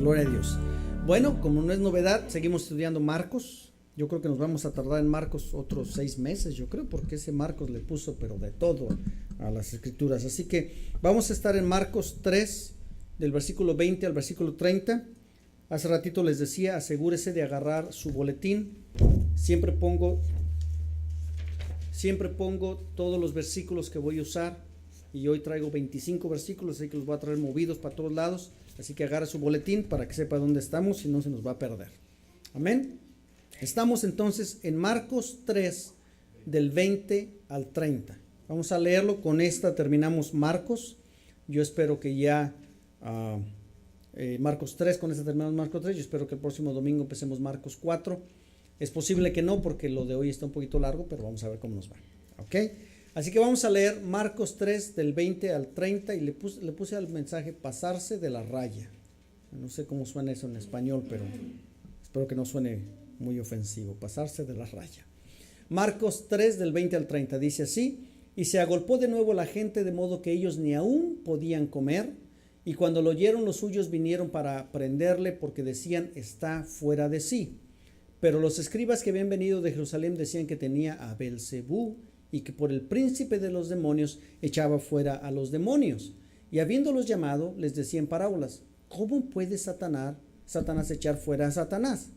Gloria a Dios. Bueno, como no es novedad, seguimos estudiando Marcos. Yo creo que nos vamos a tardar en Marcos otros 6 meses, yo creo, porque ese Marcos le puso pero de todo a las escrituras. Así que vamos a estar en Marcos 3, del versículo 20 al versículo 30. Hace ratito les decía, asegúrese de agarrar su boletín. Siempre pongo todos los versículos que voy a usar. Y hoy traigo 25 versículos, así que los voy a traer movidos para todos lados. Así que agarra su boletín para que sepa dónde estamos, si no se nos va a perder. Amén. Estamos entonces en Marcos 3, del 20 al 30. Vamos a leerlo. Con esta terminamos Marcos. Yo espero que ya Marcos 3, con esta terminamos Marcos 3. Yo espero que el próximo domingo empecemos Marcos 4. Es posible que no, porque lo de hoy está un poquito largo, pero vamos a ver cómo nos va. ¿Ok? Así que vamos a leer Marcos 3, del 20 al 30, y le puse al mensaje pasarse de la raya. No sé cómo suena eso en español, pero espero que no suene muy ofensivo. Pasarse de la raya. Marcos 3, del 20 al 30, dice así: y se agolpó de nuevo la gente, de modo que ellos ni aún podían comer, y cuando lo oyeron los suyos vinieron para prenderle, porque decían, está fuera de sí. Pero los escribas que habían venido de Jerusalén decían que tenía a Beelzebú, y que por el príncipe de los demonios echaba fuera a los demonios. Y habiéndolos llamado, les decía en parábolas: ¿cómo puede Satanás echar fuera a Satanás?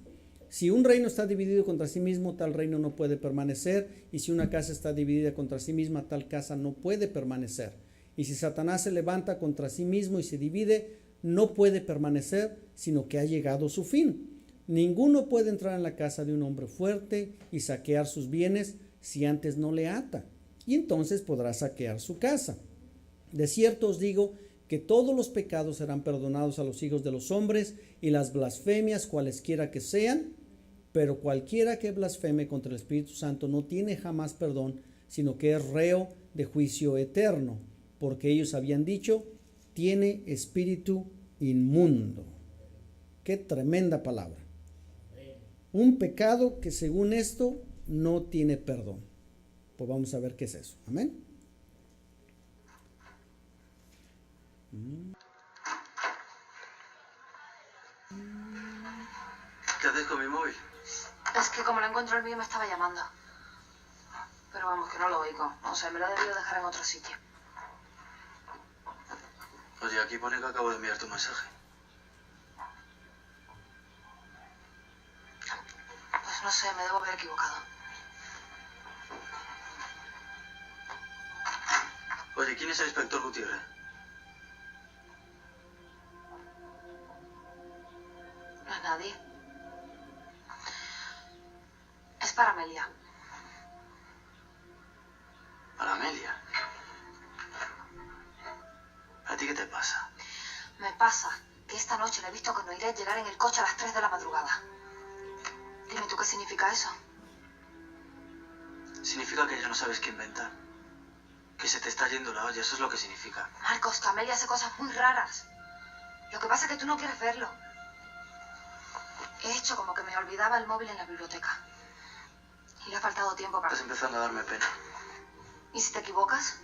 Si un reino está dividido contra sí mismo, tal reino no puede permanecer, y si una casa está dividida contra sí misma, tal casa no puede permanecer. Y si Satanás se levanta contra sí mismo y se divide, no puede permanecer, sino que ha llegado su fin. Ninguno puede entrar en la casa de un hombre fuerte y saquear sus bienes si antes no le ata, y entonces podrá saquear su casa. De cierto os digo que todos los pecados serán perdonados a los hijos de los hombres, y las blasfemias cualesquiera que sean, pero cualquiera que blasfeme contra el Espíritu Santo no tiene jamás perdón, sino que es reo de juicio eterno, porque ellos habían dicho, tiene espíritu inmundo. Qué tremenda palabra. Un pecado que según esto no tiene perdón. Pues vamos a ver qué es eso. Amén. ¿Qué haces con mi móvil? Es que como no encuentro el mío me estaba llamando. Pero vamos, que no lo oigo. O sea, me lo he debido dejar en otro sitio. Oye, aquí pone que acabo de enviar tu mensaje. Pues no sé, me debo haber equivocado. Oye, ¿quién es el inspector Gutiérrez? No es nadie. Es para Amelia. Para Amelia. ¿A ti qué te pasa? Me pasa que esta noche le he visto con Noiret llegar en el coche a las 3 de la madrugada. Dime tú qué significa eso. Significa que ya no sabes qué inventar. Que se te está yendo la olla, eso es lo que significa. Marcos, que Amelia hace cosas muy raras. Lo que pasa es que tú no quieres verlo. He hecho como que me olvidaba el móvil en la biblioteca. Y le ha faltado tiempo para... Estás empezando a darme pena. ¿Y si te equivocas?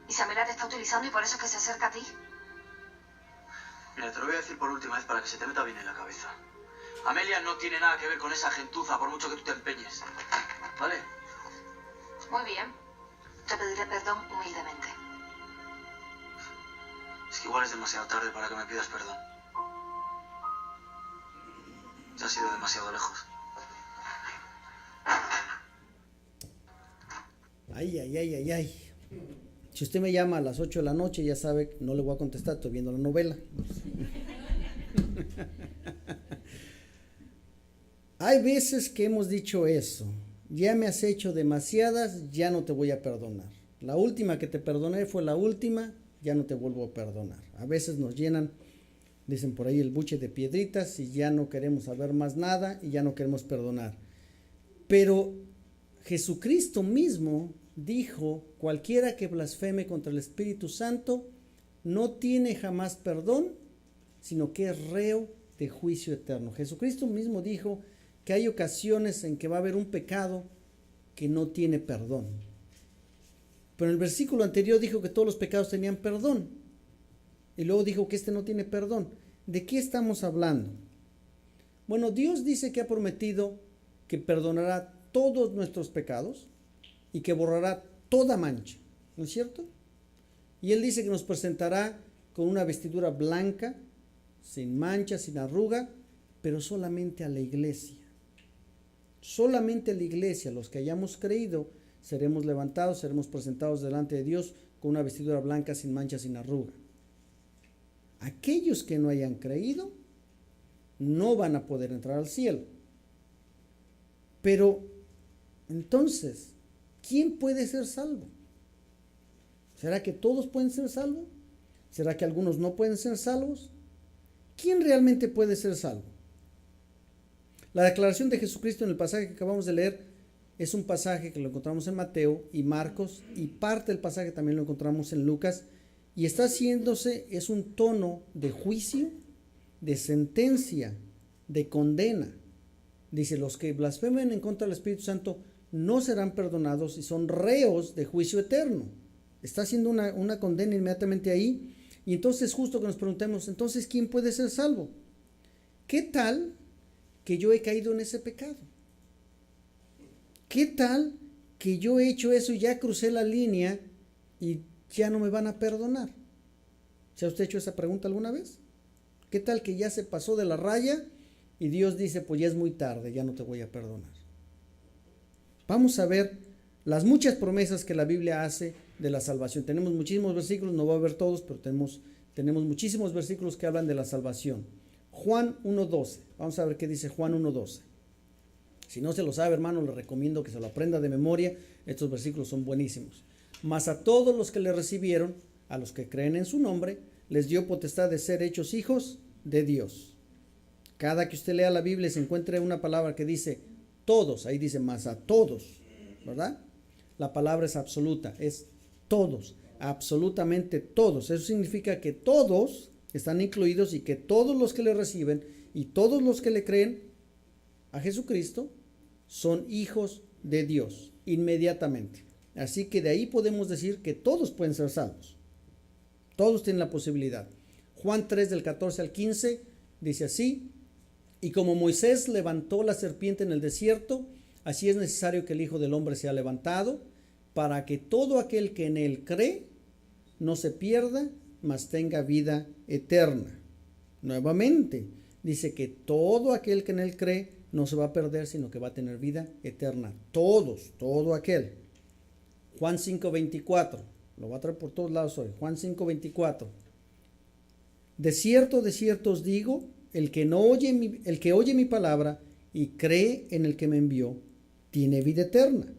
¿Y si Amelia te está utilizando y por eso es que se acerca a ti? Mira, te lo voy a decir por última vez para que se te meta bien en la cabeza. Amelia no tiene nada que ver con esa gentuza, por mucho que tú te empeñes. ¿Vale? Muy bien. Te pediré perdón humildemente. Es que igual es demasiado tarde para que me pidas perdón. Ya has ido demasiado lejos. Ay, ay, ay, ay, ay. Si usted me llama a las 8 de la noche, ya sabe que no le voy a contestar, estoy viendo la novela. Hay veces que hemos dicho eso. Ya me has hecho demasiadas, ya no te voy a perdonar. La última que te perdoné fue la última, ya no te vuelvo a perdonar. A veces nos llenan, dicen por ahí, el buche de piedritas y ya no queremos saber más nada y ya no queremos perdonar. Pero Jesucristo mismo dijo, cualquiera que blasfeme contra el Espíritu Santo no tiene jamás perdón, sino que es reo de juicio eterno. Jesucristo mismo dijo que hay ocasiones en que va a haber un pecado que no tiene perdón. Pero en el versículo anterior dijo que todos los pecados tenían perdón. Y luego dijo que este no tiene perdón. ¿de qué estamos hablando? Bueno, Dios dice que ha prometido que perdonará todos nuestros pecados y que borrará toda mancha, ¿no es cierto? Y Él dice que nos presentará con una vestidura blanca, sin mancha, sin arruga, pero solamente a la iglesia. Solamente a la iglesia, los que hayamos creído, seremos levantados, seremos presentados delante de Dios con una vestidura blanca, sin mancha, sin arruga. Aquellos que no hayan creído no van a poder entrar al cielo. Pero, entonces, ¿quién puede ser salvo? ¿Será que todos pueden ser salvos? ¿Será que algunos no pueden ser salvos? ¿Quién realmente puede ser salvo? La declaración de Jesucristo en el pasaje que acabamos de leer es un pasaje que lo encontramos en Mateo y Marcos, y parte del pasaje también lo encontramos en Lucas, y está haciéndose, es un tono de juicio, de sentencia, de condena. Dice, los que blasfemen en contra del Espíritu Santo no serán perdonados y son reos de juicio eterno. Está haciendo una condena inmediatamente ahí. Y entonces es justo que nos preguntemos, entonces, ¿quién puede ser salvo? ¿Qué tal que yo he caído en ese pecado? ¿Qué tal que yo he hecho eso y ya crucé la línea y ya no me van a perdonar? ¿Se ha usted hecho esa pregunta alguna vez? ¿Qué tal que ya se pasó de la raya y Dios dice, pues ya es muy tarde, ya no te voy a perdonar? Vamos a ver las muchas promesas que la Biblia hace de la salvación. Tenemos muchísimos versículos, no voy a ver todos, pero tenemos muchísimos versículos que hablan de la salvación. Juan 1:12, vamos a ver qué dice Juan 1:12. Si no se lo sabe, hermano, le recomiendo que se lo aprenda de memoria. Estos versículos son buenísimos. Mas a todos los que le recibieron, a los que creen en su nombre, les dio potestad de ser hechos hijos de Dios. Cada que usted lea la Biblia y se encuentre una palabra que dice todos, ahí dice más a todos, ¿verdad? La palabra es absoluta, es todos, absolutamente todos. Eso significa que todos están incluidos y que todos los que le reciben y todos los que le creen a Jesucristo son hijos de Dios inmediatamente. Así que de ahí podemos decir que todos pueden ser salvos. Todos tienen la posibilidad. Juan 3 del 14 al 15 dice así: y como Moisés levantó la serpiente en el desierto, así es necesario que el Hijo del Hombre sea levantado, para que todo aquel que en él cree no se pierda, mas tenga vida eterna. Nuevamente, dice que todo aquel que en él cree no se va a perder, sino que va a tener vida eterna. Todos, todo aquel. Juan 5:24, lo voy a traer por todos lados hoy. Juan 5:24. De cierto os digo, el que oye mi palabra y cree en el que me envió, tiene vida eterna,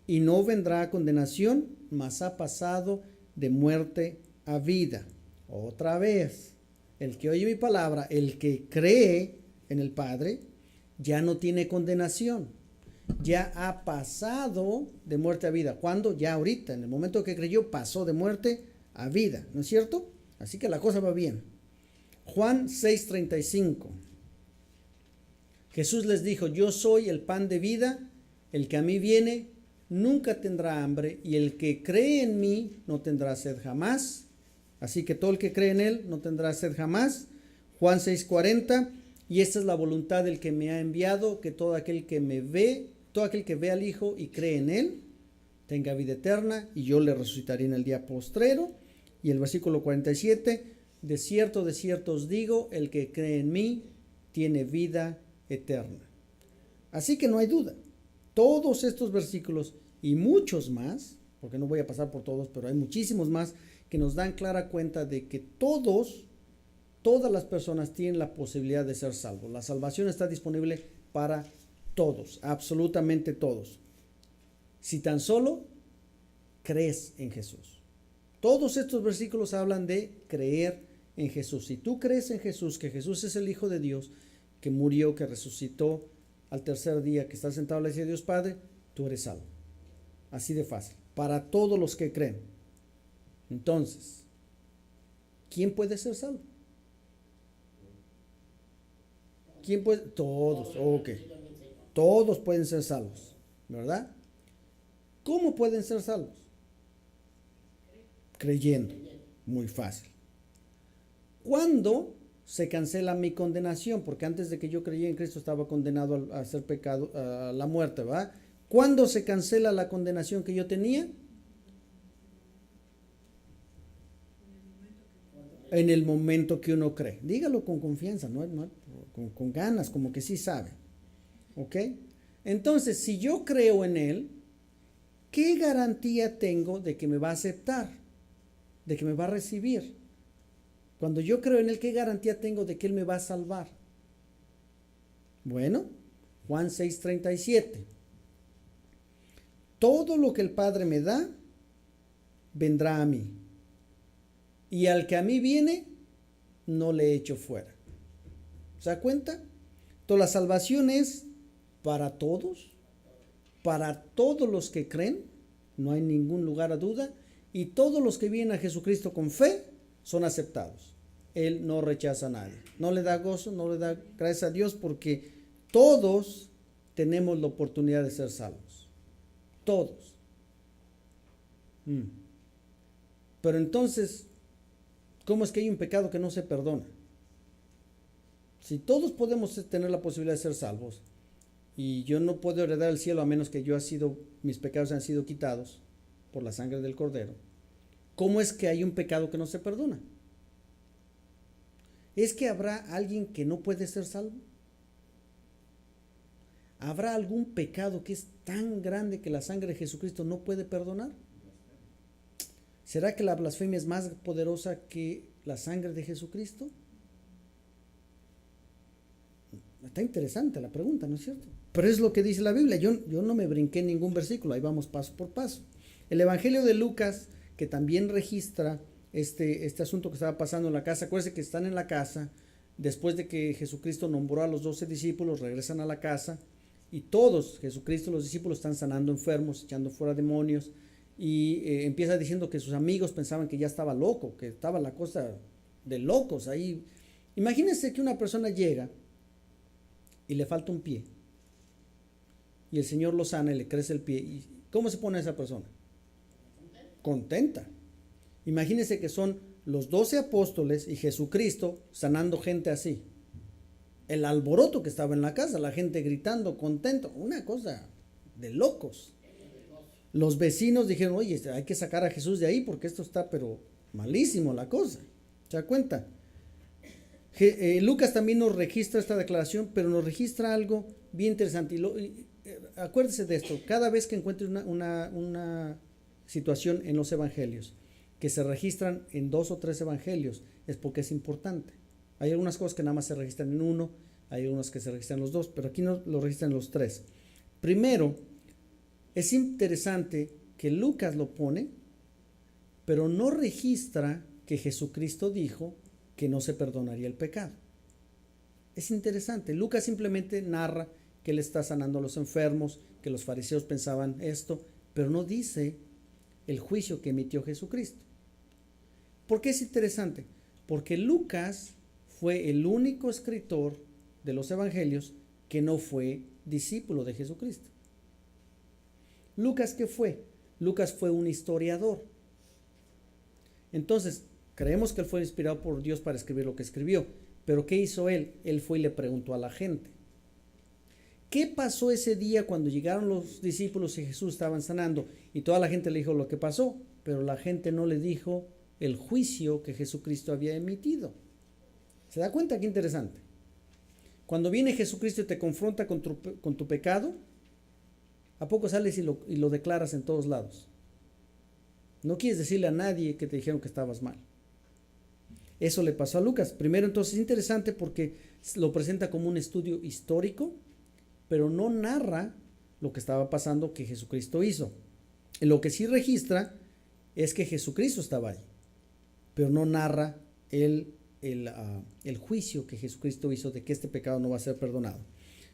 y no vendrá a condenación, mas ha pasado de muerte a vida. Otra vez, el que oye mi palabra, el que cree en el Padre, ya no tiene condenación, ya ha pasado de muerte a vida. ¿Cuándo? Ya ahorita, en el momento que creyó, pasó de muerte a vida, ¿no es cierto? Así que la cosa va bien. Juan 6:35. Jesús les dijo, yo soy el pan de vida, el que a mí viene nunca tendrá hambre, y el que cree en mí no tendrá sed jamás. Así que todo el que cree en él no tendrá sed jamás. Juan 6:40, y esta es la voluntad del que me ha enviado, que todo aquel que ve al Hijo y cree en él, tenga vida eterna, y yo le resucitaré en el día postrero. Y el versículo 47, de cierto os digo, el que cree en mí tiene vida eterna. Así que no hay duda, todos estos versículos y muchos más, porque no voy a pasar por todos, pero hay muchísimos más que nos dan clara cuenta de que todas las personas tienen la posibilidad de ser salvos. La salvación está disponible para todos, absolutamente todos, si tan solo crees en Jesús. Todos estos versículos hablan de creer en Jesús. Si tú crees en Jesús, que Jesús es el Hijo de Dios, que murió, que resucitó al tercer día, que está sentado a la diestra de Dios Padre, tú eres salvo. Así de fácil, para todos los que creen. Entonces, ¿quién puede ser salvo? ¿Quién puede? Todos, ok. Todos pueden ser salvos, ¿verdad? ¿Cómo pueden ser salvos? Creyendo. Muy fácil. ¿Cuándo se cancela mi condenación? Porque antes de que yo creyera en Cristo estaba condenado a hacer pecado, a la muerte, ¿va? ¿Cuándo se cancela la condenación que yo tenía? En el momento que uno cree. Dígalo con confianza, no con ganas, como que sí sabe. ¿Ok? Entonces, si yo creo en Él, ¿qué garantía tengo de que me va a aceptar? De que me va a recibir. Cuando yo creo en Él, ¿qué garantía tengo de que Él me va a salvar? Bueno, Juan 6:37. Todo lo que el Padre me da, vendrá a mí. Y al que a mí viene, no le echo fuera. ¿Se da cuenta? Entonces la salvación es para todos los que creen, no hay ningún lugar a duda, y todos los que vienen a Jesucristo con fe son aceptados. Él no rechaza a nadie, no le da gozo, no le da gracias a Dios, porque todos tenemos la oportunidad de ser salvos. Todos. Pero entonces, ¿cómo es que hay un pecado que no se perdona? Si todos podemos tener la posibilidad de ser salvos, y yo no puedo heredar el cielo a menos que mis pecados han sido quitados por la sangre del Cordero, ¿cómo es que hay un pecado que no se perdona? ¿Es que habrá alguien que no puede ser salvo? ¿Habrá algún pecado que es tan grande que la sangre de Jesucristo no puede perdonar? ¿Será que la blasfemia es más poderosa que la sangre de Jesucristo? Está interesante la pregunta, ¿no es cierto? Pero es lo que dice la Biblia. Yo no me brinqué ningún versículo, ahí vamos paso por paso. El Evangelio de Lucas, que también registra este asunto que estaba pasando en la casa. Acuérdense que están en la casa, después de que Jesucristo nombró a los 12 discípulos, regresan a la casa, y todos, Jesucristo y los discípulos, están sanando enfermos, echando fuera demonios, y empieza diciendo que sus amigos pensaban que ya estaba loco, que estaba la cosa de locos ahí. Imagínense que una persona llega y le falta un pie, y el Señor lo sana y le crece el pie. ¿Y cómo se pone esa persona? Contenta. Imagínense que son los 12 apóstoles y Jesucristo sanando gente así. El alboroto que estaba en la casa, la gente gritando, contento, una cosa de locos. Los vecinos dijeron, oye, hay que sacar a Jesús de ahí porque esto está pero malísimo la cosa. ¿Se da cuenta? Lucas también nos registra esta declaración, pero nos registra algo bien interesante. Acuérdese de esto, cada vez que encuentre una situación en los evangelios que se registran en 2 o 3 evangelios, es porque es importante. Hay algunas cosas que nada más se registran en uno, hay algunas que se registran en los 2, pero aquí no lo registran en los 3. Primero, es interesante que Lucas lo pone, pero no registra que Jesucristo dijo que no se perdonaría el pecado. Es interesante. Lucas simplemente narra que él está sanando a los enfermos, que los fariseos pensaban esto, pero no dice el juicio que emitió Jesucristo. ¿Por qué es interesante? Porque Lucas fue el único escritor de los evangelios que no fue discípulo de Jesucristo. ¿Lucas qué fue? Lucas fue un historiador. Entonces, creemos que él fue inspirado por Dios para escribir lo que escribió. Pero ¿qué hizo él? Él fue y le preguntó a la gente. ¿Qué pasó ese día cuando llegaron los discípulos y Jesús estaban sanando? Y toda la gente le dijo lo que pasó, pero la gente no le dijo el juicio que Jesucristo había emitido. ¿Se da cuenta? Qué interesante. Cuando viene Jesucristo y te confronta con tu pecado, ¿a poco sales y lo declaras en todos lados? No quieres decirle a nadie que te dijeron que estabas mal. Eso le pasó a Lucas. Primero, entonces, es interesante porque lo presenta como un estudio histórico, pero no narra lo que estaba pasando que Jesucristo hizo. Lo que sí registra es que Jesucristo estaba ahí, pero no narra el juicio que Jesucristo hizo de que este pecado no va a ser perdonado.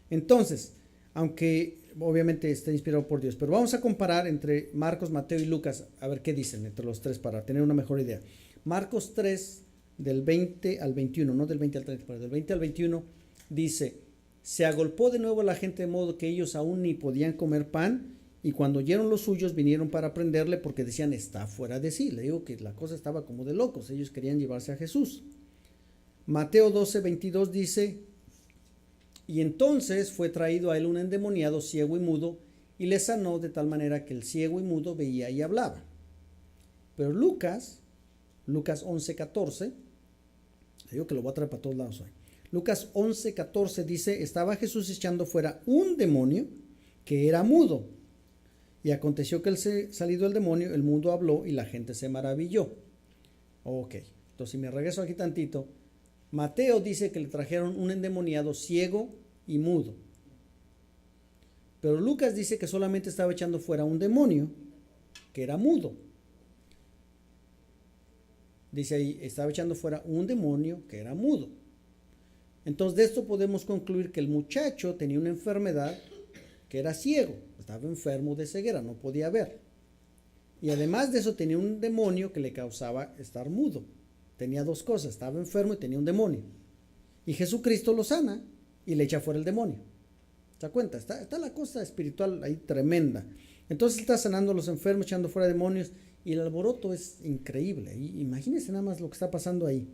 Entonces, aunque obviamente está inspirado por Dios, pero vamos a comparar entre Marcos, Mateo y Lucas, a ver qué dicen entre los tres para tener una mejor idea. Marcos 3, del 20 al 21, no del 20 al 30, pero del 20 al 21, dice: se agolpó de nuevo la gente de modo que ellos aún ni podían comer pan, y cuando oyeron los suyos vinieron para prenderle porque decían, está fuera de sí. Le digo que la cosa estaba como de locos, ellos querían llevarse a Jesús. Mateo 12:22 dice: y entonces fue traído a él un endemoniado ciego y mudo, y le sanó de tal manera que el ciego y mudo veía y hablaba. Pero Lucas 11:14, digo que lo voy a traer para todos lados hoy. Lucas 11:14 dice: estaba Jesús echando fuera un demonio que era mudo. Y aconteció que salido el demonio, el mudo habló y la gente se maravilló. Ok, entonces si me regreso aquí tantito, Mateo dice que le trajeron un endemoniado ciego y mudo. Pero Lucas dice que solamente estaba echando fuera un demonio que era mudo. Dice ahí, estaba echando fuera un demonio que era mudo. Entonces de esto podemos concluir que el muchacho tenía una enfermedad que era ciego, estaba enfermo de ceguera, no podía ver. Y además de eso tenía un demonio que le causaba estar mudo. Tenía dos cosas, estaba enfermo y tenía un demonio. Y Jesucristo lo sana y le echa fuera el demonio. ¿Se da cuenta? Está la cosa espiritual ahí tremenda. Entonces está sanando a los enfermos, echando fuera demonios, y el alboroto es increíble. Y imagínense nada más lo que está pasando ahí.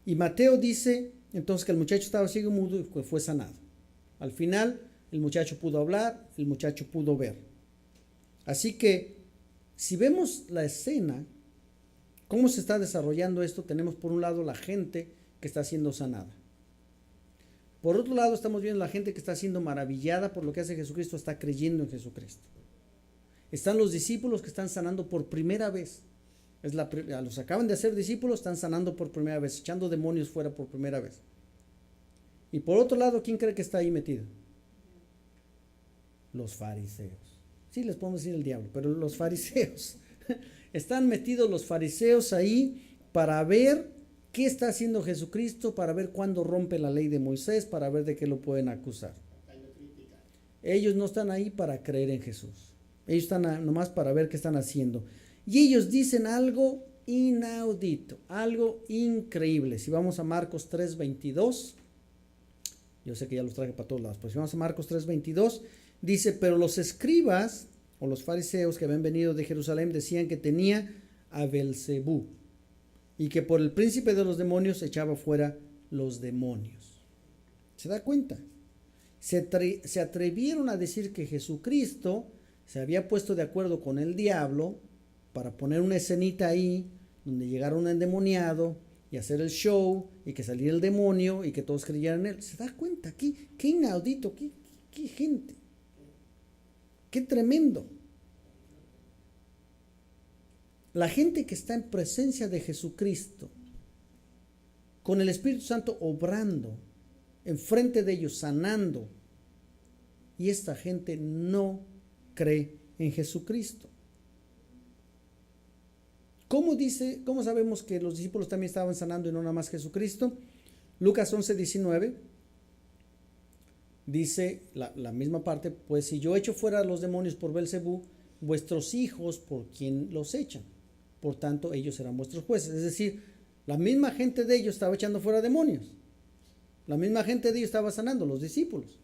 Y Mateo dice entonces que el muchacho estaba ciego y mudo y fue sanado. Al final el muchacho pudo hablar, el muchacho pudo ver. Así que si vemos la escena, cómo se está desarrollando esto, tenemos por un lado la gente que está siendo sanada. Por otro lado estamos viendo la gente que está siendo maravillada por lo que hace Jesucristo, está creyendo en Jesucristo. Están los discípulos que están sanando por primera vez. A los que acaban de hacer discípulos están sanando por primera vez, echando demonios fuera por primera vez. Y por otro lado, ¿quién cree que está ahí metido? Los fariseos. Sí, les podemos decir el diablo, pero los fariseos. Están metidos los fariseos ahí para ver qué está haciendo Jesucristo, para ver cuándo rompe la ley de Moisés, para ver de qué lo pueden acusar. Ellos no están ahí para creer en Jesús. Ellos están nomás para ver qué están haciendo. Y ellos dicen algo inaudito, algo increíble. Si vamos a Marcos 3:22, yo sé que ya los traje para todos lados, pero si vamos a Marcos 3:22, dice: pero los escribas o los fariseos que habían venido de Jerusalén decían que tenía a Belzebú y que por el príncipe de los demonios echaba fuera los demonios. ¿Se da cuenta? Se atrevieron a decir que Jesucristo se había puesto de acuerdo con el diablo para poner una escenita ahí donde llegara un endemoniado y hacer el show y que saliera el demonio y que todos creyeran en él. ¿Se da cuenta? Qué inaudito, qué gente, qué tremendo. La gente que está en presencia de Jesucristo, con el Espíritu Santo obrando enfrente de ellos, sanando, y esta gente no cree en Jesucristo. ¿Cómo sabemos que los discípulos también estaban sanando y no nada más Jesucristo? Lucas 11:19 dice la misma parte: pues si yo echo fuera a los demonios por Belzebú, vuestros hijos por quien los echan, por tanto ellos serán vuestros jueces. Es decir, la misma gente de ellos estaba echando fuera demonios, la misma gente de ellos estaba sanando, los discípulos.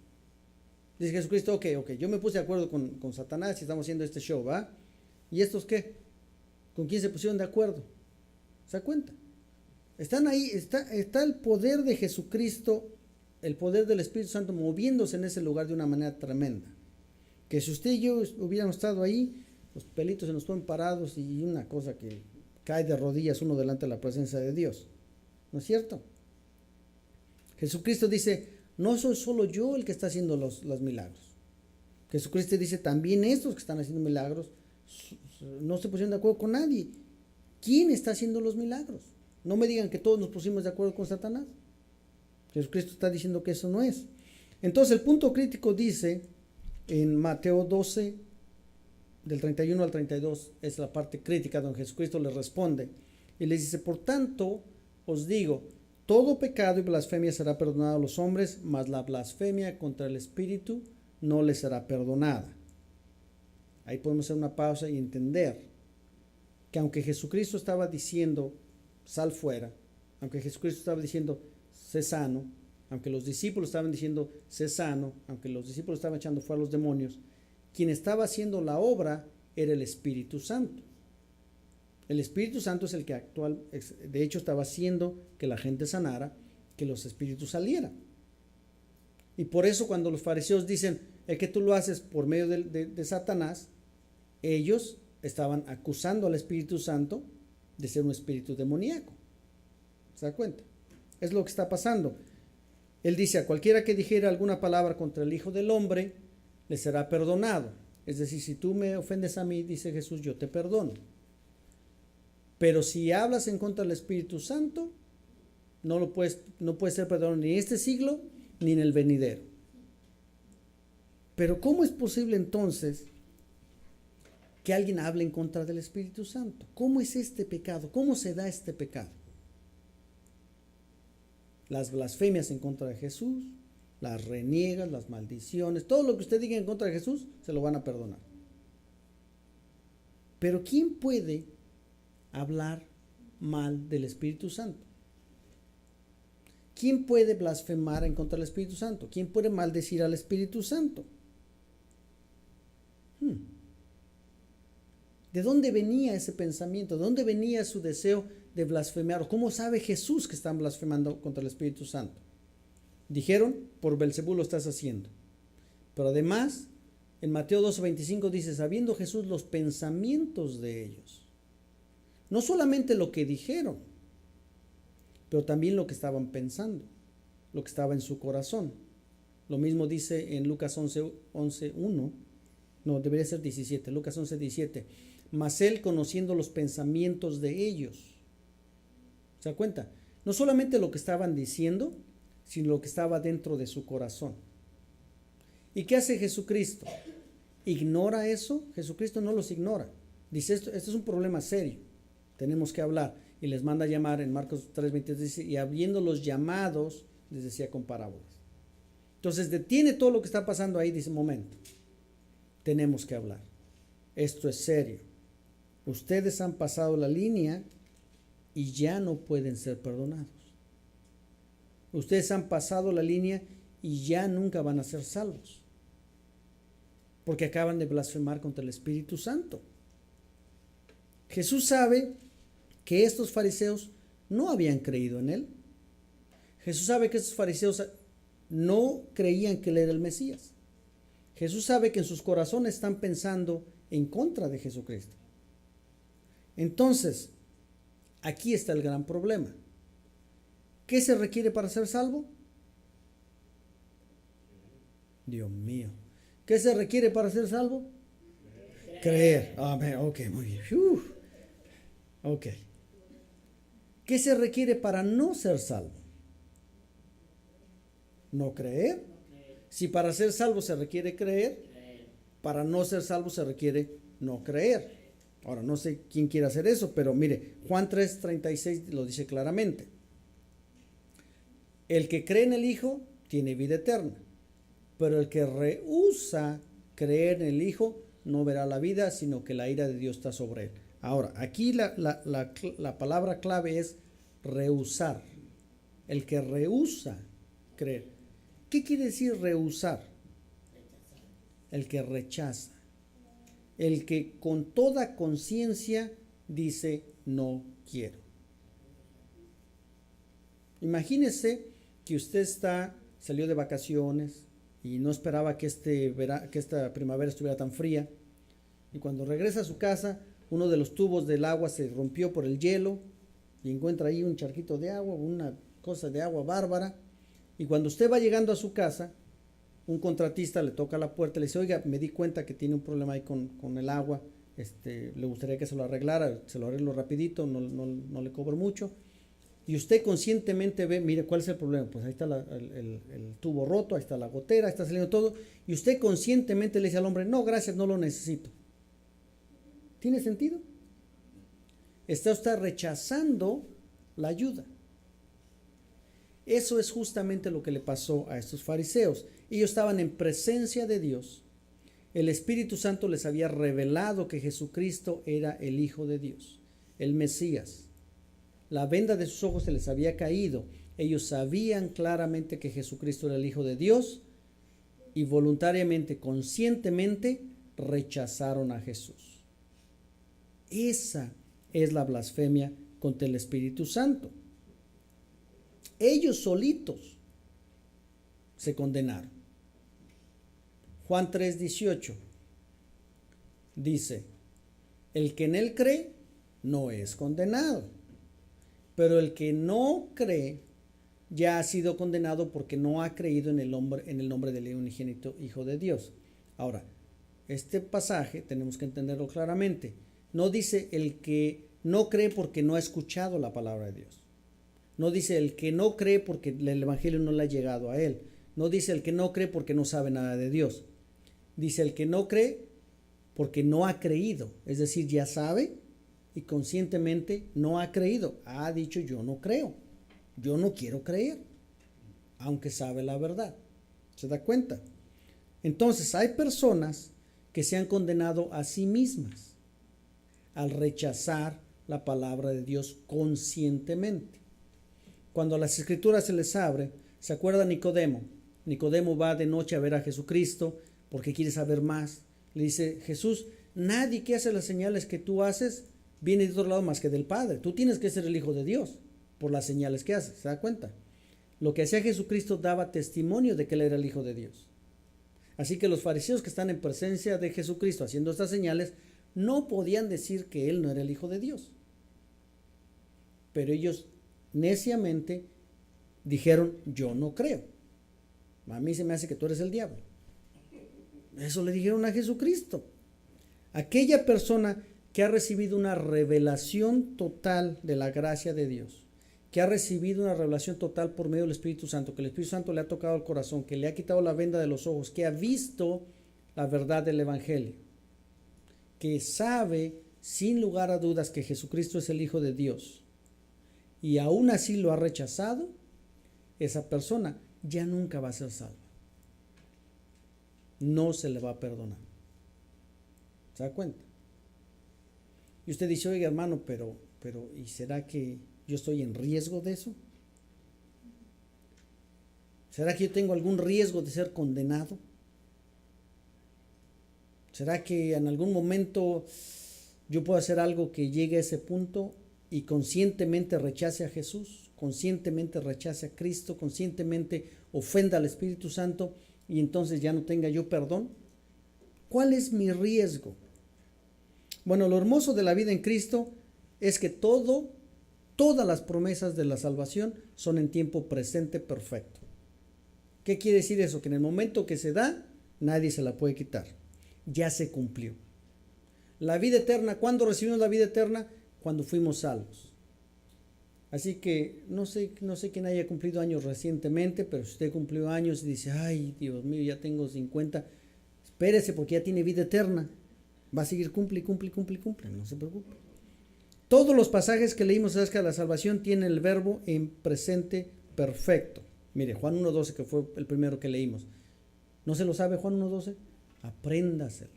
Dice Jesucristo: ok, yo me puse de acuerdo con Satanás y estamos haciendo este show, ¿va? ¿Y estos qué? ¿Con quién se pusieron de acuerdo? ¿Se da cuenta? Están ahí, está el poder de Jesucristo, el poder del Espíritu Santo moviéndose en ese lugar de una manera tremenda. Que si usted y yo hubiéramos estado ahí, los pelitos se nos ponen parados y una cosa que cae de rodillas uno delante de la presencia de Dios. ¿No es cierto? Jesucristo dice: no soy solo yo el que está haciendo los milagros. Jesucristo dice: también estos que están haciendo milagros no se pusieron de acuerdo con nadie. ¿Quién está haciendo los milagros? No me digan que todos nos pusimos de acuerdo con Satanás. Jesucristo está diciendo que eso no es. Entonces el punto crítico dice en Mateo 12, del 31 al 32, es la parte crítica donde Jesucristo les responde y les dice: por tanto os digo, todo pecado y blasfemia será perdonado a los hombres, mas la blasfemia contra el Espíritu no les será perdonada. Ahí podemos hacer una pausa y entender que aunque Jesucristo estaba diciendo sal fuera, aunque Jesucristo estaba diciendo sé sano, aunque los discípulos estaban diciendo sé sano, aunque los discípulos estaban echando fuera los demonios, quien estaba haciendo la obra era el Espíritu Santo. El Espíritu Santo es el que de hecho estaba haciendo que la gente sanara, que los espíritus salieran. Y por eso cuando los fariseos dicen que tú lo haces por medio de Satanás, ellos estaban acusando al Espíritu Santo de ser un espíritu demoníaco. ¿Se da cuenta? Es lo que está pasando. Él dice, a cualquiera que dijera alguna palabra contra el Hijo del Hombre, le será perdonado. Es decir, si tú me ofendes a mí, dice Jesús, yo te perdono. Pero si hablas en contra del Espíritu Santo, no puede ser perdonado ni en este siglo, ni en el venidero. Pero ¿cómo es posible entonces que alguien hable en contra del Espíritu Santo? ¿Cómo es este pecado? ¿Cómo se da este pecado? Las blasfemias en contra de Jesús, las reniegas, las maldiciones, todo lo que usted diga en contra de Jesús, se lo van a perdonar. Pero ¿quién puede hablar mal del Espíritu Santo? ¿Quién puede blasfemar en contra del Espíritu Santo? ¿Quién puede maldecir al Espíritu Santo? ¿De dónde venía ese pensamiento? ¿De dónde venía su deseo de blasfemar? ¿Cómo sabe Jesús que están blasfemando contra el Espíritu Santo? Dijeron, por Belzebú lo estás haciendo. Pero además, en Mateo 12:25 dice, sabiendo Jesús los pensamientos de ellos. No solamente lo que dijeron, pero también lo que estaban pensando, lo que estaba en su corazón. Lo mismo dice en Lucas 11:1. No, debería ser 17, Lucas 11:17. Mas él conociendo los pensamientos de ellos. ¿Se da cuenta? No solamente lo que estaban diciendo, sino lo que estaba dentro de su corazón. ¿Y qué hace Jesucristo? ¿Ignora eso? Jesucristo no los ignora. Dice, esto es un problema serio. Tenemos que hablar. Y les manda a llamar en Marcos 3:23, dice, y habiendo los llamados, les decía con parábolas. Entonces detiene todo lo que está pasando ahí, dice, momento. Tenemos que hablar. Esto es serio. Ustedes han pasado la línea y ya no pueden ser perdonados. Ustedes han pasado la línea y ya nunca van a ser salvos. Porque acaban de blasfemar contra el Espíritu Santo. Jesús sabe que estos fariseos no habían creído en él. Jesús sabe que estos fariseos no creían que él era el Mesías. Jesús sabe que en sus corazones están pensando en contra de Jesucristo. Entonces, aquí está el gran problema. ¿Qué se requiere para ser salvo? Dios mío. ¿Qué se requiere para ser salvo? Creer. Amén. Ok, muy bien. Ok. ¿Qué se requiere para no ser salvo? No creer. Si para ser salvo se requiere creer, para no ser salvo se requiere no creer. Ahora, no sé quién quiere hacer eso, pero mire, Juan 3:36 lo dice claramente. El que cree en el Hijo tiene vida eterna, pero el que rehúsa creer en el Hijo no verá la vida, sino que la ira de Dios está sobre él. Ahora, aquí la palabra clave es rehusar. El que rehúsa creer. ¿Qué quiere decir rehusar? El que rechaza. El que con toda conciencia dice no quiero. Imagínese que usted salió de vacaciones y no esperaba que esta primavera estuviera tan fría, y cuando regresa a su casa, uno de los tubos del agua se rompió por el hielo y encuentra ahí un charquito de agua, una cosa de agua bárbara, y cuando usted va llegando a su casa, un contratista le toca la puerta y le dice, oiga, me di cuenta que tiene un problema ahí con el agua, le gustaría que se lo arreglara, se lo arreglo rapidito, no le cobro mucho. Y usted conscientemente ve, mire, ¿cuál es el problema? Pues ahí está el tubo roto, ahí está la gotera, está saliendo todo. Y usted conscientemente le dice al hombre, no, gracias, no lo necesito. ¿Tiene sentido? Está usted rechazando la ayuda. Eso es justamente lo que le pasó a estos fariseos. Ellos estaban en presencia de Dios. El Espíritu Santo les había revelado que Jesucristo era el Hijo de Dios, el Mesías. La venda de sus ojos se les había caído. Ellos sabían claramente que Jesucristo era el Hijo de Dios y voluntariamente, conscientemente, rechazaron a Jesús. Esa es la blasfemia contra el Espíritu Santo. Ellos solitos se condenaron. Juan 3:18 dice, el que en él cree no es condenado, pero el que no cree ya ha sido condenado porque no ha creído en el nombre del unigénito Hijo de Dios. Ahora, este pasaje tenemos que entenderlo claramente. No dice el que no cree porque no ha escuchado la palabra de Dios. No dice el que no cree porque el evangelio no le ha llegado a él. No dice el que no cree porque no sabe nada de Dios. Dice el que no cree porque no ha creído. Es decir, ya sabe y conscientemente no ha creído. Ha dicho yo no creo. Yo no quiero creer. Aunque sabe la verdad. ¿Se da cuenta? Entonces hay personas que se han condenado a sí mismas al rechazar la palabra de Dios conscientemente. Cuando las escrituras se les abre, ¿se acuerda Nicodemo? Nicodemo va de noche a ver a Jesucristo porque quiere saber más. Le dice, Jesús, nadie que hace las señales que tú haces viene de otro lado más que del Padre. Tú tienes que ser el Hijo de Dios por las señales que haces. ¿Se da cuenta? Lo que hacía Jesucristo daba testimonio de que él era el Hijo de Dios. Así que los fariseos que están en presencia de Jesucristo haciendo estas señales no podían decir que él no era el Hijo de Dios. Pero ellos neciamente dijeron, yo no creo. A mí se me hace que tú eres el diablo. Eso le dijeron a Jesucristo. Aquella persona que ha recibido una revelación total de la gracia de Dios, que ha recibido una revelación total por medio del Espíritu Santo, que el Espíritu Santo le ha tocado el corazón, que le ha quitado la venda de los ojos, que ha visto la verdad del Evangelio, que sabe sin lugar a dudas que Jesucristo es el Hijo de Dios, y aún así lo ha rechazado, esa persona ya nunca va a ser salva. No se le va a perdonar. ¿Se da cuenta? Y usted dice, oiga hermano, pero ¿y será que yo estoy en riesgo de eso? ¿Será que yo tengo algún riesgo de ser condenado? ¿Será que en algún momento yo puedo hacer algo que llegue a ese punto y conscientemente rechace a Jesús, conscientemente rechace a Cristo, conscientemente ofenda al Espíritu Santo y entonces ya no tenga yo perdón? ¿Cuál es mi riesgo? Bueno, lo hermoso de la vida en Cristo es que todas las promesas de la salvación son en tiempo presente perfecto. ¿Qué quiere decir eso? Que en el momento que se da, nadie se la puede quitar. Ya se cumplió. La vida eterna, ¿cuándo recibimos la vida eterna? Cuando fuimos salvos. Así que no sé quién haya cumplido años recientemente, pero si usted cumplió años y dice, ay, Dios mío, ya tengo 50, espérese porque ya tiene vida eterna. Va a seguir cumple, no se preocupe. Todos los pasajes que leímos acerca de la salvación tienen el verbo en presente perfecto. Mire, Juan 1:12, que fue el primero que leímos. ¿No se lo sabe Juan 1:12? Apréndaselo.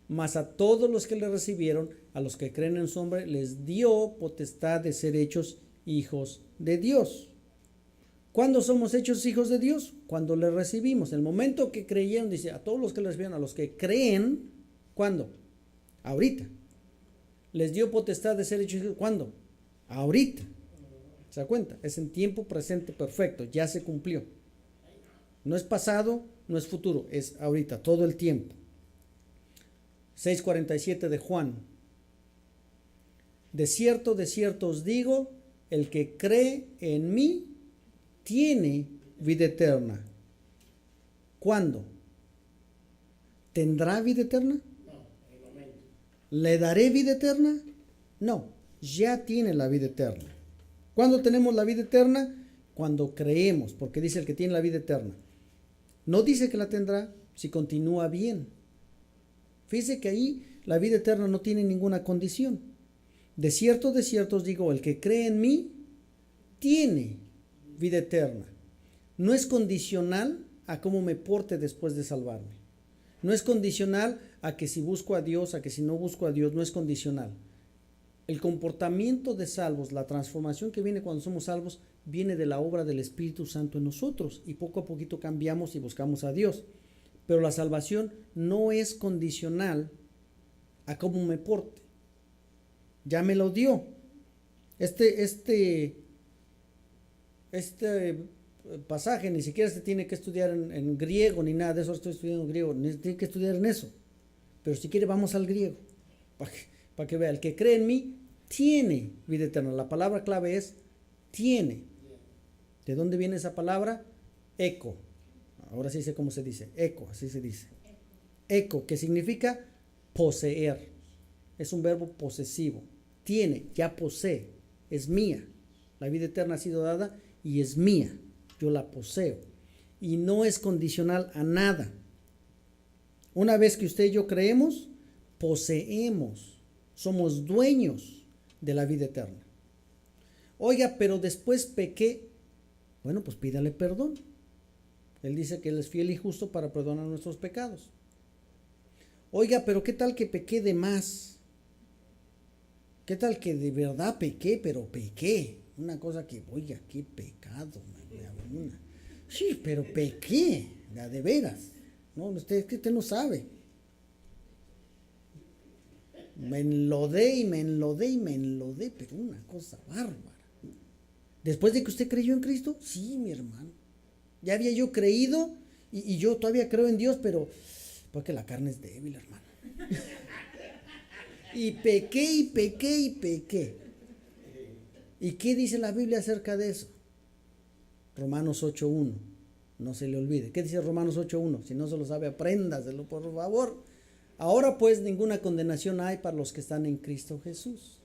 Mas a todos los que le recibieron, a los que creen en su nombre, les dio potestad de ser hechos hijos de Dios. ¿Cuándo somos hechos hijos de Dios? Cuando le recibimos. El momento que creyeron, dice, a todos los que le recibieron, a los que creen, ¿cuándo? Ahorita. Les dio potestad de ser hechos hijos. ¿Cuándo? Ahorita. ¿Se da cuenta? Es en tiempo presente perfecto. Ya se cumplió. No es pasado, no es futuro. Es ahorita, todo el tiempo. 6:47 de Juan. De cierto os digo, el que cree en mí tiene vida eterna. ¿Cuándo? ¿Tendrá vida eterna? ¿Le daré vida eterna? No, ya tiene la vida eterna. ¿Cuándo tenemos la vida eterna? Cuando creemos, porque dice el que tiene la vida eterna. No dice que la tendrá si continúa bien. Fíjese que ahí la vida eterna no tiene ninguna condición. De cierto os digo, el que cree en mí tiene vida eterna. No es condicional a cómo me porte después de salvarme. No es condicional a que si busco a Dios, a que si no busco a Dios, no es condicional. El comportamiento de salvos, la transformación que viene cuando somos salvos, viene de la obra del Espíritu Santo en nosotros y poco a poquito cambiamos y buscamos a Dios. Pero la salvación no es condicional a cómo me porte. Ya me lo dio. Este pasaje ni siquiera se tiene que estudiar en griego ni nada de eso. Estoy estudiando griego, ni se tiene que estudiar en eso. Pero si quiere, vamos al griego para que vea. El que cree en mí tiene vida eterna. La palabra clave es tiene. ¿De dónde viene esa palabra? Eco. Ahora sí sé cómo se dice. Eco, así se dice. Eco, que significa poseer. Es un verbo posesivo. Tiene, ya posee, es mía. La vida eterna ha sido dada y es mía. Yo la poseo. Y no es condicional a nada. Una vez que usted y yo creemos, poseemos. Somos dueños de la vida eterna. Oiga, pero después pequé. Bueno, pues pídale perdón. Él dice que Él es fiel y justo para perdonar nuestros pecados. Oiga, pero ¿qué tal que pequé de más? ¿Qué tal que de verdad pequé, pero pequé? Una cosa que, oiga, qué pecado. Sí, pero pequé, de veras. No, usted no sabe. Me enlodé, pero una cosa bárbara. Después de que usted creyó en Cristo, sí, mi hermano. Ya había yo creído y yo todavía creo en Dios, pero porque la carne es débil, hermano. Y pequé. ¿Y qué dice la Biblia acerca de eso? Romanos 8:1. No se le olvide. ¿Qué dice Romanos 8:1? Si no se lo sabe, apréndaselo, por favor. Ahora pues ninguna condenación hay para los que están en Cristo Jesús.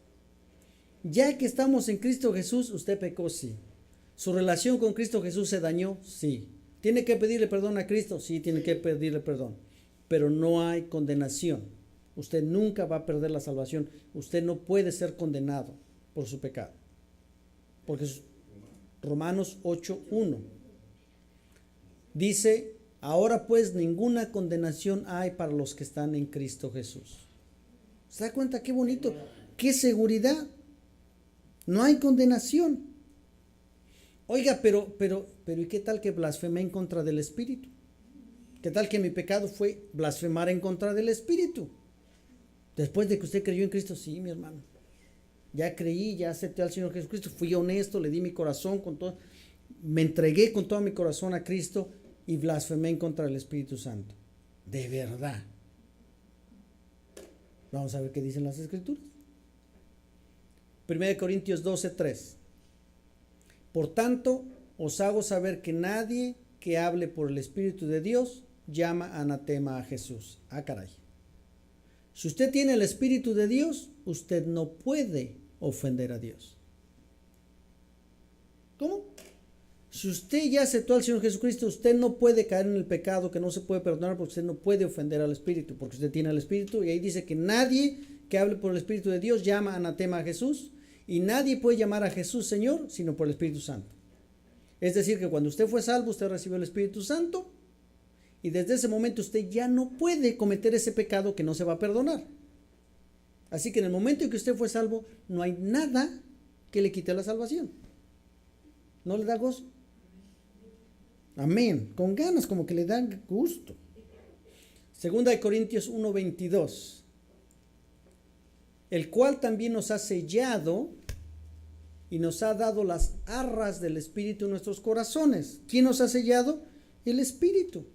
Ya que estamos en Cristo Jesús, usted pecó, sí. ¿Su relación con Cristo Jesús se dañó? Sí. ¿Tiene que pedirle perdón a Cristo? Sí, tiene que pedirle perdón. Pero no hay condenación. Usted nunca va a perder la salvación. Usted no puede ser condenado por su pecado. Porque es Romanos 8:1. Dice, ahora pues ninguna condenación hay para los que están en Cristo Jesús. ¿Se da cuenta qué bonito? ¿Qué seguridad? No hay condenación. Oiga, pero ¿y qué tal que blasfemé en contra del Espíritu? ¿Qué tal que mi pecado fue blasfemar en contra del Espíritu? Después de que usted creyó en Cristo, sí, mi hermano. Ya creí, ya acepté al Señor Jesucristo, fui honesto, le di mi corazón con todo, me entregué con todo mi corazón a Cristo y blasfemé en contra del Espíritu Santo. De verdad. Vamos a ver qué dicen las Escrituras. 1 Corintios 12:3. Por tanto, os hago saber que nadie que hable por el Espíritu de Dios llama anatema a Jesús. Ah, caray. Si usted tiene el Espíritu de Dios, usted no puede ofender a Dios. ¿Cómo? Si usted ya aceptó al Señor Jesucristo, usted no puede caer en el pecado que no se puede perdonar porque usted no puede ofender al Espíritu, porque usted tiene el Espíritu y ahí dice que nadie que hable por el Espíritu de Dios llama anatema a Jesús y nadie puede llamar a Jesús Señor sino por el Espíritu Santo. Es decir, que cuando usted fue salvo, usted recibió el Espíritu Santo y desde ese momento usted ya no puede cometer ese pecado que no se va a perdonar. Así que en el momento en que usted fue salvo, no hay nada que le quite la salvación. ¿No le da gozo? Amén. Con ganas, como que le dan gusto. Segunda de Corintios 1:22. El cual también nos ha sellado y nos ha dado las arras del Espíritu en nuestros corazones. ¿Quién nos ha sellado? El Espíritu.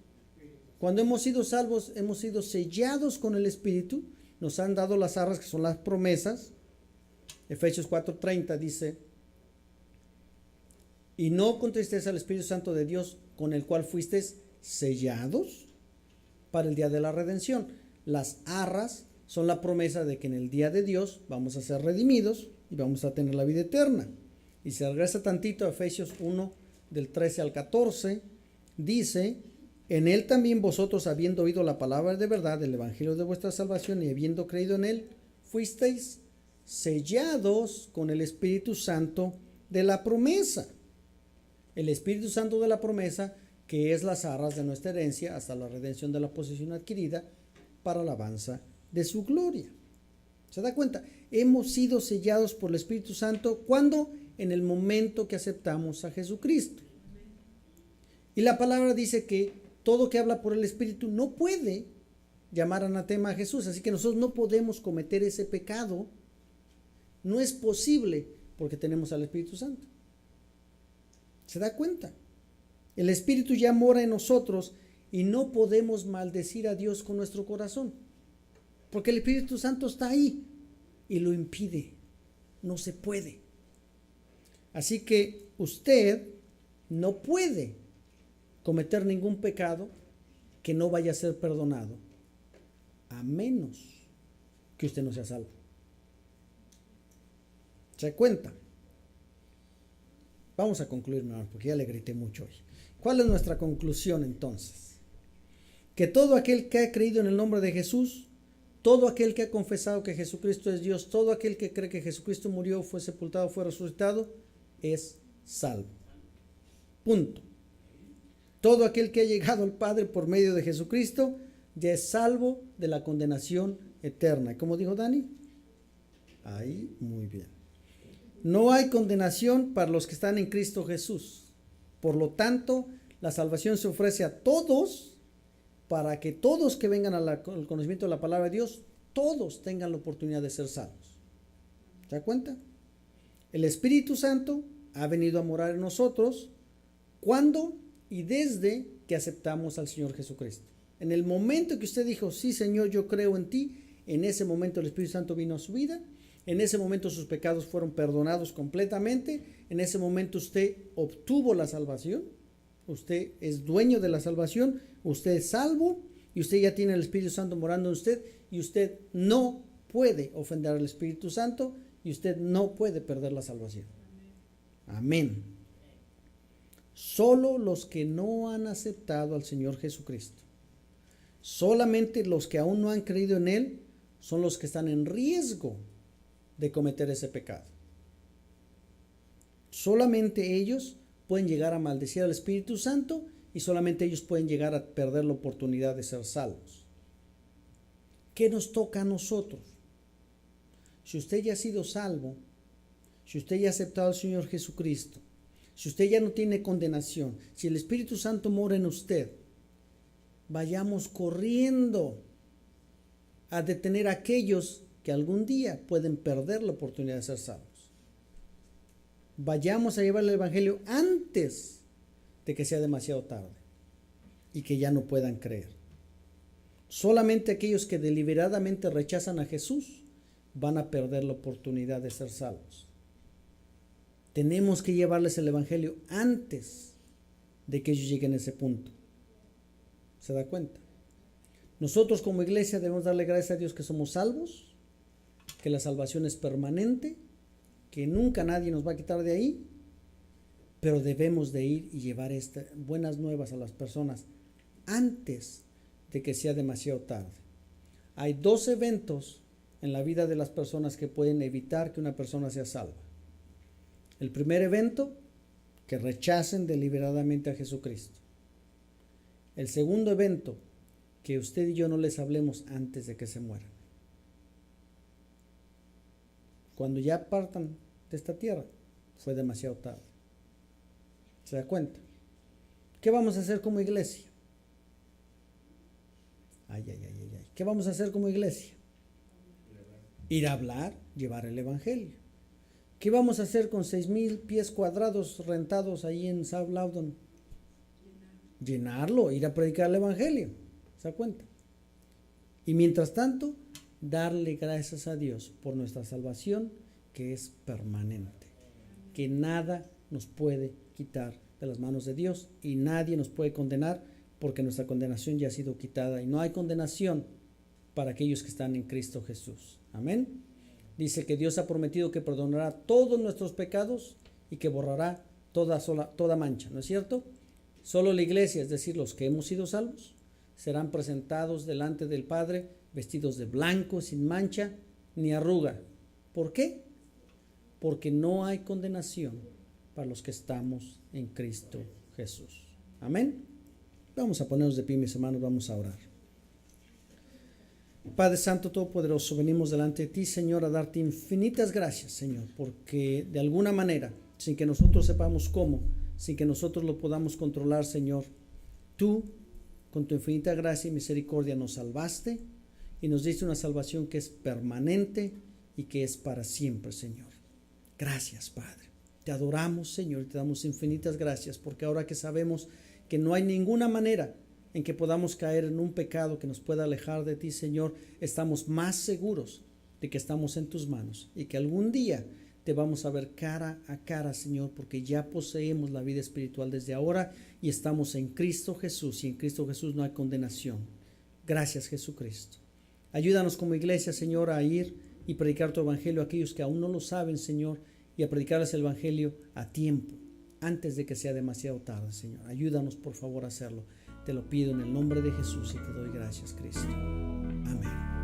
Cuando hemos sido salvos, hemos sido sellados con el Espíritu. Nos han dado las arras, que son las promesas. Efesios 4:30 dice, y no contristéis al Espíritu Santo de Dios, con el cual fuisteis sellados para el día de la redención. Las arras son la promesa de que en el día de Dios vamos a ser redimidos y vamos a tener la vida eterna. Y se regresa tantito a Efesios 1, del 13 al 14, dice, en él también vosotros, habiendo oído la palabra de verdad del evangelio de vuestra salvación y habiendo creído en él, fuisteis sellados con el Espíritu Santo de la promesa. El Espíritu Santo de la promesa, que es las arras de nuestra herencia hasta la redención de la posesión adquirida para la alabanza de su gloria. ¿Se da cuenta? Hemos sido sellados por el Espíritu Santo. ¿Cuándo? En el momento que aceptamos a Jesucristo. Y la palabra dice que todo que habla por el Espíritu no puede llamar anatema a Jesús. Así que nosotros no podemos cometer ese pecado. No es posible porque tenemos al Espíritu Santo. ¿Se da cuenta? El Espíritu ya mora en nosotros y no podemos maldecir a Dios con nuestro corazón, porque el Espíritu Santo está ahí y lo impide. No se puede. Así que usted no puede cometer ningún pecado que no vaya a ser perdonado, a menos que usted no sea salvo. ¿Se da cuenta? Vamos a concluir, mi hermano, porque ya le grité mucho hoy. ¿Cuál es nuestra conclusión entonces? Que todo aquel que ha creído en el nombre de Jesús, todo aquel que ha confesado que Jesucristo es Dios, todo aquel que cree que Jesucristo murió, fue sepultado, fue resucitado, es salvo. Punto. Todo aquel que ha llegado al Padre por medio de Jesucristo ya es salvo de la condenación eterna. ¿Cómo dijo Dani? Ahí, muy bien. No hay condenación para los que están en Cristo Jesús. Por lo tanto, la salvación se ofrece a todos para que todos que vengan al conocimiento de la palabra de Dios, todos tengan la oportunidad de ser salvos. ¿Se da cuenta? El Espíritu Santo ha venido a morar en nosotros cuando y desde que aceptamos al Señor Jesucristo. En el momento que usted dijo, sí Señor, yo creo en ti, en ese momento el Espíritu Santo vino a su vida. En ese momento sus pecados fueron perdonados completamente. En ese momento usted obtuvo la salvación. Usted es dueño de la salvación. Usted es salvo y usted ya tiene el Espíritu Santo morando en usted. Y usted no puede ofender al Espíritu Santo y usted no puede perder la salvación. Amén. Solo los que no han aceptado al Señor Jesucristo, solamente los que aún no han creído en Él, son los que están en riesgo de cometer ese pecado. Solamente ellos pueden llegar a maldecir al Espíritu Santo y solamente ellos pueden llegar a perder la oportunidad de ser salvos. ¿Qué nos toca a nosotros? Si usted ya ha sido salvo, si usted ya ha aceptado al Señor Jesucristo, si usted ya no tiene condenación, si el Espíritu Santo mora en usted, vayamos corriendo a detener a aquellos que algún día pueden perder la oportunidad de ser salvos. Vayamos a llevar el Evangelio antes de que sea demasiado tarde y que ya no puedan creer. Solamente aquellos que deliberadamente rechazan a Jesús van a perder la oportunidad de ser salvos. Tenemos que llevarles el Evangelio antes de que ellos lleguen a ese punto. ¿Se da cuenta? Nosotros como iglesia debemos darle gracias a Dios que somos salvos, que la salvación es permanente, que nunca nadie nos va a quitar de ahí, pero debemos de ir y llevar estas buenas nuevas a las personas antes de que sea demasiado tarde. Hay 2 eventos en la vida de las personas que pueden evitar que una persona sea salva. El primer evento, que rechacen deliberadamente a Jesucristo. El segundo evento, que usted y yo no les hablemos antes de que se mueran. Cuando ya partan de esta tierra, fue demasiado tarde. ¿Se da cuenta? ¿Qué vamos a hacer como iglesia? ¿Qué vamos a hacer como iglesia? Ir a hablar, llevar el Evangelio. ¿Qué vamos a hacer con 6,000 pies cuadrados rentados ahí en South Loudon? Llenarlo, ir a predicar el Evangelio. ¿Se da cuenta? Y mientras tanto, darle gracias a Dios por nuestra salvación, que es permanente, que nada nos puede quitar de las manos de Dios y nadie nos puede condenar, porque nuestra condenación ya ha sido quitada y no hay condenación para aquellos que están en Cristo Jesús. Amén. Dice que Dios ha prometido que perdonará todos nuestros pecados y que borrará toda mancha, ¿no es cierto? Solo la iglesia, es decir, los que hemos sido salvos, serán presentados delante del Padre vestidos de blanco, sin mancha ni arruga. ¿Por qué? Porque no hay condenación para los que estamos en Cristo Jesús. Amén. Vamos a ponernos de pie, mis hermanos, vamos a orar. Padre Santo Todopoderoso, venimos delante de ti, Señor, a darte infinitas gracias, Señor, porque de alguna manera, sin que nosotros sepamos cómo, sin que nosotros lo podamos controlar, Señor, tú, con tu infinita gracia y misericordia, nos salvaste y nos diste una salvación que es permanente y que es para siempre, Señor. Gracias, Padre. Te adoramos, Señor, y te damos infinitas gracias, porque ahora que sabemos que no hay ninguna manera en que podamos caer en un pecado que nos pueda alejar de ti, Señor, estamos más seguros de que estamos en tus manos y que algún día te vamos a ver cara a cara, Señor, porque ya poseemos la vida espiritual desde ahora y estamos en Cristo Jesús, y en Cristo Jesús no hay condenación. Gracias, Jesucristo. Ayúdanos como iglesia, Señor, a ir y predicar tu evangelio a aquellos que aún no lo saben, Señor, y a predicarles el evangelio a tiempo, antes de que sea demasiado tarde, Señor. Ayúdanos, por favor, a hacerlo. Te lo pido en el nombre de Jesús y te doy gracias, Cristo. Amén.